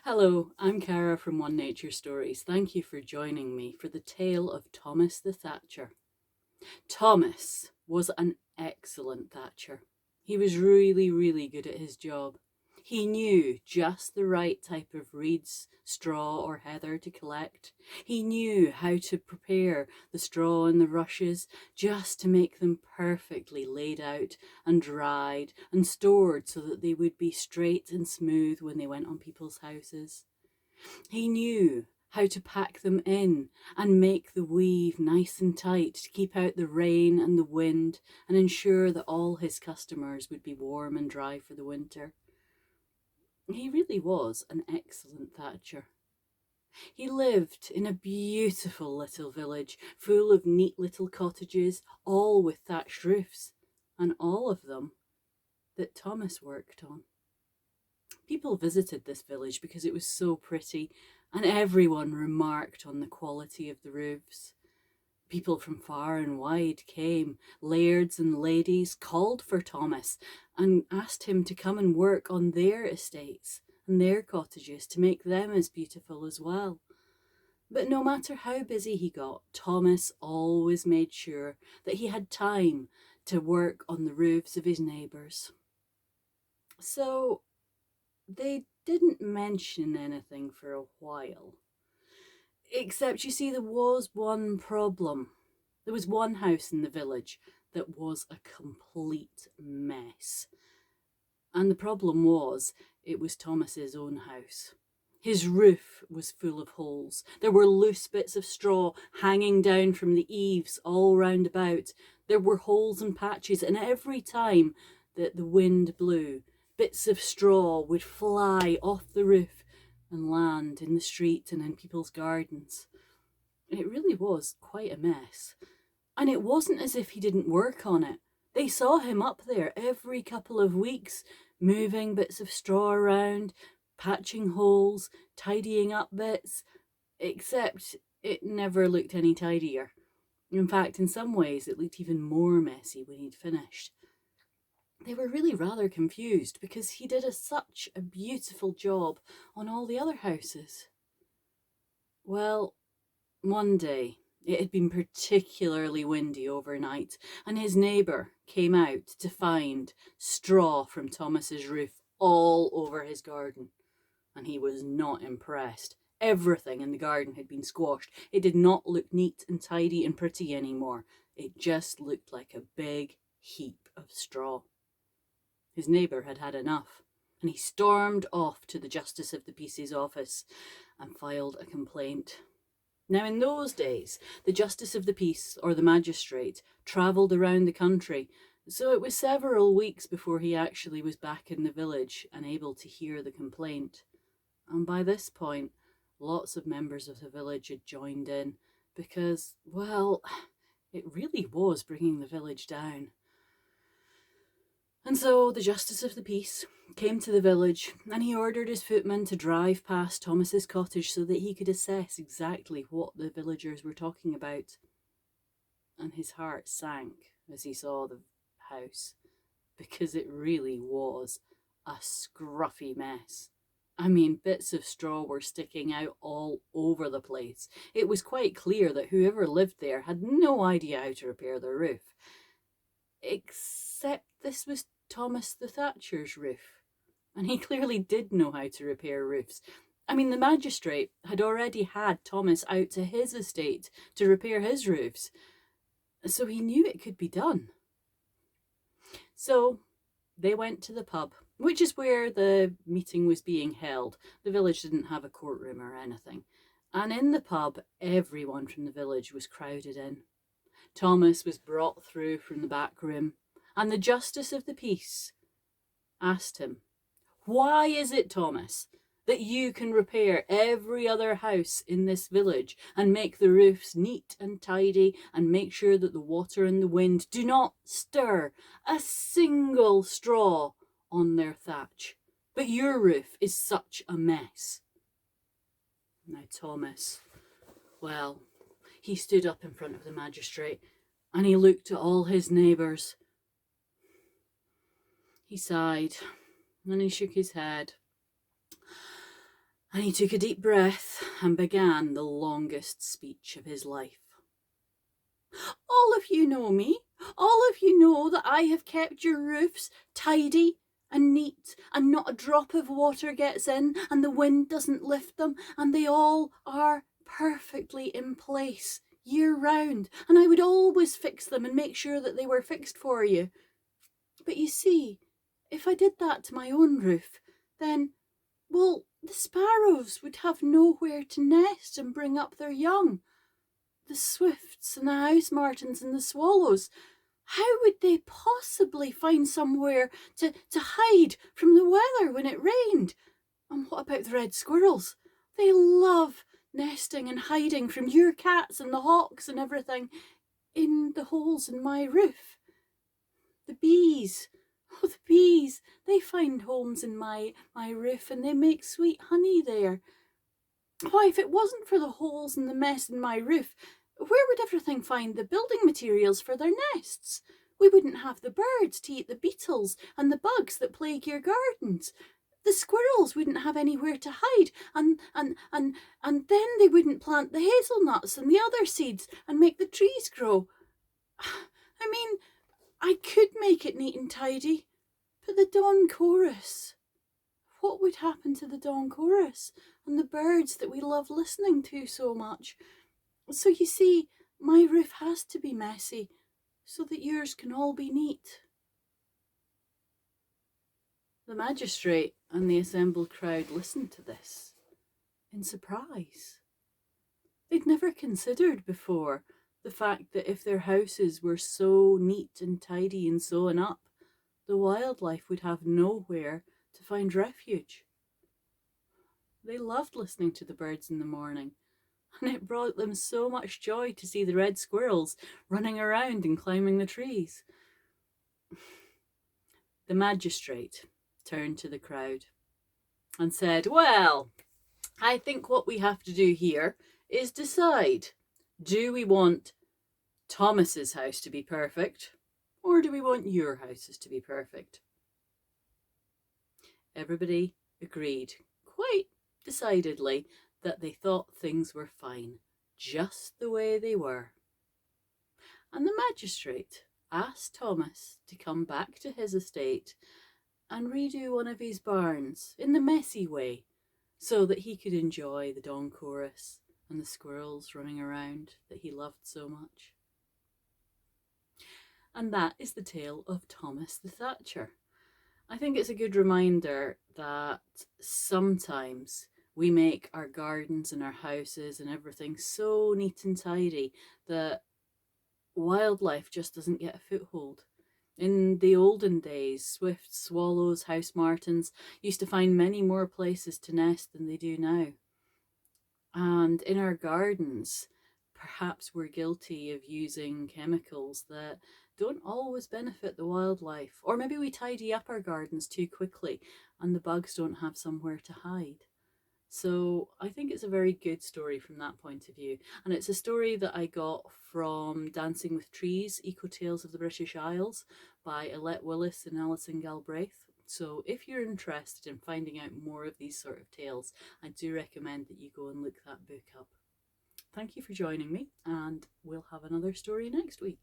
Hello, I'm Cara from One Nature Stories. Thank you for joining me for the tale of Thomas the Thatcher. Thomas was an excellent thatcher. He was really good at his job. He knew just the right type of reeds, straw, or heather to collect. He knew how to prepare the straw and the rushes just to make them perfectly laid out and dried and stored so that they would be straight and smooth when they went on people's houses. He knew how to pack them in and make the weave nice and tight to keep out the rain and the wind and ensure that all his customers would be warm and dry for the winter. He really was an excellent thatcher. He lived in a beautiful little village full of neat little cottages, all with thatched roofs, and all of them that Thomas worked on. People visited this village because it was so pretty, and everyone remarked on the quality of the roofs. People from far and wide came, lairds and ladies called for Thomas and asked him to come and work on their estates and their cottages to make them as beautiful as well. But no matter how busy he got, Thomas always made sure that he had time to work on the roofs of his neighbours. So they didn't mention anything for a while. Except, you see, there was one problem. There was one house in the village that was a complete mess. And the problem was, it was Thomas's own house. His roof was full of holes. There were loose bits of straw hanging down from the eaves all round about. There were holes and patches, and every time that the wind blew, bits of straw would fly off the roof and land in the street and in people's gardens. It really was quite a mess. And it wasn't as if he didn't work on it. They saw him up there every couple of weeks, moving bits of straw around, patching holes, tidying up bits, except it never looked any tidier. In fact, in some ways, it looked even more messy when he'd finished. They were really rather confused because he did such a beautiful job on all the other houses. Well, one day it had been particularly windy overnight, and his neighbour came out to find straw from Thomas's roof all over his garden, and he was not impressed. Everything in the garden had been squashed. It did not look neat and tidy and pretty anymore. It just looked like a big heap of straw. His neighbour had had enough, and he stormed off to the Justice of the Peace's office and filed a complaint. Now, in those days, the Justice of the Peace, or the magistrate, travelled around the country, so it was several weeks before he actually was back in the village and able to hear the complaint. And by this point, lots of members of the village had joined in because, well, it really was bringing the village down. And so the Justice of the Peace came to the village, and he ordered his footman to drive past Thomas's cottage so that he could assess exactly what the villagers were talking about. And his heart sank as he saw the house, because it really was a scruffy mess. I mean, bits of straw were sticking out all over the place. It was quite clear that whoever lived there had no idea how to repair their roof. Except this was Thomas the Thatcher's roof, and he clearly did know how to repair roofs. I mean, the magistrate had already had Thomas out to his estate to repair his roofs, so he knew it could be done. So they went to the pub, which is where the meeting was being held. The village didn't have a courtroom or anything, and in the pub, everyone from the village was crowded in. Thomas was brought through from the back room, and the Justice of the Peace asked him, "Why is it, Thomas, that you can repair every other house in this village and make the roofs neat and tidy and make sure that the water and the wind do not stir a single straw on their thatch, but your roof is such a mess?" Now Thomas, well, he stood up in front of the magistrate and he looked at all his neighbours. He sighed and he shook his head. And he took a deep breath and began the longest speech of his life. All of you know me. All of you know that I have kept your roofs tidy and neat, and not a drop of water gets in, and the wind doesn't lift them, and they all are perfectly in place year round, and I would always fix them and make sure that they were fixed for you. But you see, if I did that to my own roof, then, well, the sparrows would have nowhere to nest and bring up their young. The swifts and the house martins and the swallows, how would they possibly find somewhere to hide from the weather when it rained? And what about the red squirrels? They love nesting and hiding from your cats and the hawks and everything in the holes in my roof. The bees, oh, the bees, they find homes in my roof and they make sweet honey there. Why, if it wasn't for the holes and the mess in my roof, where would everything find the building materials for their nests? We wouldn't have the birds to eat the beetles and the bugs that plague your gardens. The squirrels wouldn't have anywhere to hide, and then they wouldn't plant the hazelnuts and the other seeds and make the trees grow. I mean, I could make it neat and tidy, but the dawn chorus, what would happen to the dawn chorus and the birds that we love listening to so much? So you see, my roof has to be messy so that yours can all be neat. The magistrate and the assembled crowd listened to this in surprise. They'd never considered before the fact that if their houses were so neat and tidy and sewn up, the wildlife would have nowhere to find refuge. They loved listening to the birds in the morning, and it brought them so much joy to see the red squirrels running around and climbing the trees. The magistrate turned to the crowd and said, "Well, I think what we have to do here is decide, do we want Thomas's house to be perfect, or do we want your houses to be perfect?" Everybody agreed quite decidedly that they thought things were fine, just the way they were. And the magistrate asked Thomas to come back to his estate and redo one of his barns in the messy way, so that he could enjoy the dawn chorus and the squirrels running around that he loved so much. And that is the tale of Thomas the Thatcher. I think it's a good reminder that sometimes we make our gardens and our houses and everything so neat and tidy that wildlife just doesn't get a foothold. In the olden days, swifts, swallows, house martins used to find many more places to nest than they do now. And in our gardens, perhaps we're guilty of using chemicals that don't always benefit the wildlife. Or maybe we tidy up our gardens too quickly and the bugs don't have somewhere to hide. So I think it's a very good story from that point of view. And it's a story that I got from Dancing with Trees, Eco Tales of the British Isles by Alette Willis and Alison Galbraith. So if you're interested in finding out more of these sort of tales, I do recommend that you go and look that book up. Thank you for joining me, and we'll have another story next week.